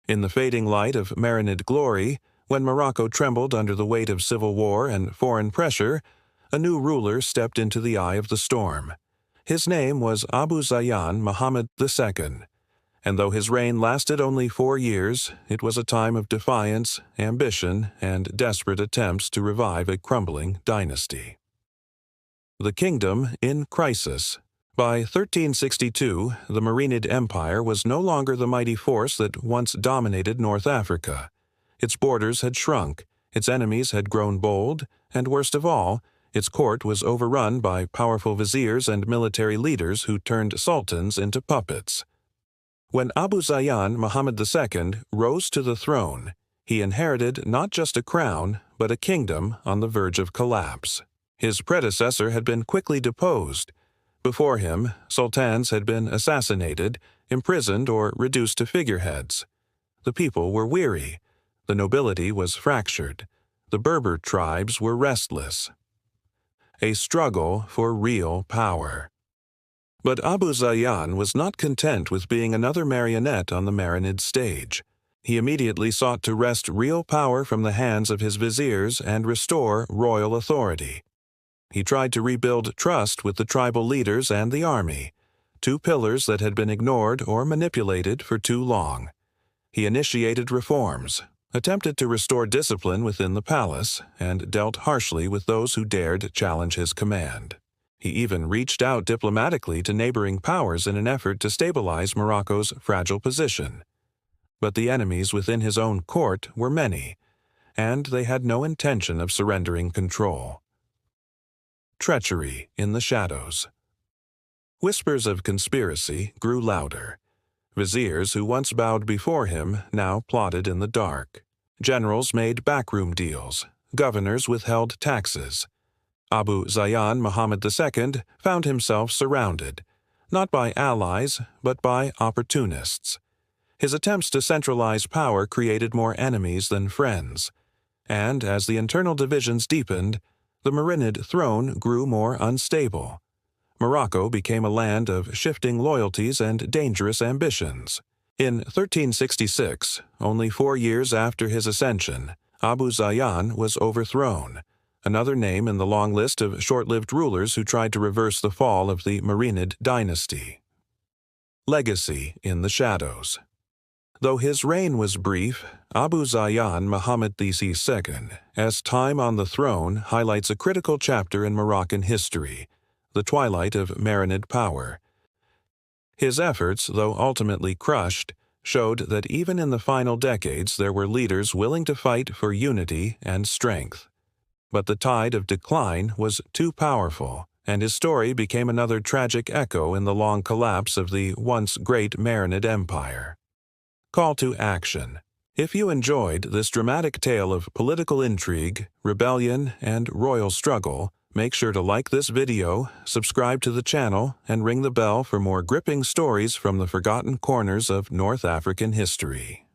In the fading light of Marinid glory, when Morocco trembled under the weight of civil war and foreign pressure, a new ruler stepped into the eye of the storm. His name was Abu Zayyan Muhammad II, and though his reign lasted only 4 years, it was a time of defiance, ambition, and desperate attempts to revive a crumbling dynasty. The kingdom in crisis. By 1362, the Marinid Empire was no longer the mighty force that once dominated North Africa. Its borders had shrunk, its enemies had grown bold, and worst of all, its court was overrun by powerful viziers and military leaders who turned sultans into puppets. When Abu Zayyan Muhammad II rose to the throne, he inherited not just a crown, but a kingdom on the verge of collapse. His predecessor had been quickly deposed. Before him, sultans had been assassinated, imprisoned, or reduced to figureheads. The people were weary. The nobility was fractured. The Berber tribes were restless. A struggle for real power. But Abu Zayyan was not content with being another marionette on the Marinid stage. He immediately sought to wrest real power from the hands of his viziers and restore royal authority. He tried to rebuild trust with the tribal leaders and the army, two pillars that had been ignored or manipulated for too long. He initiated reforms, attempted to restore discipline within the palace, and dealt harshly with those who dared challenge his command. He even reached out diplomatically to neighboring powers in an effort to stabilize Morocco's fragile position. But the enemies within his own court were many, and they had no intention of surrendering control. Treachery in the shadows. Whispers of conspiracy grew louder. Viziers who once bowed before him now plotted in the dark. Generals made backroom deals. Governors withheld taxes. Abu Zayyan Muhammad II found himself surrounded, not by allies, but by opportunists. His attempts to centralize power created more enemies than friends, and as the internal divisions deepened, the Marinid throne grew more unstable. Morocco became a land of shifting loyalties and dangerous ambitions. In 1366, only 4 years after his ascension, Abu Zayyan was overthrown, another name in the long list of short-lived rulers who tried to reverse the fall of the Marinid dynasty. Legacy in the shadows. Though his reign was brief, Abu Zayyan Muhammad II, as time on the throne highlights a critical chapter in Moroccan history, the twilight of Marinid power. His efforts, though ultimately crushed, showed that even in the final decades there were leaders willing to fight for unity and strength. But the tide of decline was too powerful, and his story became another tragic echo in the long collapse of the once great Marinid Empire. Call to action. If you enjoyed this dramatic tale of political intrigue, rebellion, and royal struggle, make sure to like this video, subscribe to the channel, and ring the bell for more gripping stories from the forgotten corners of North African history.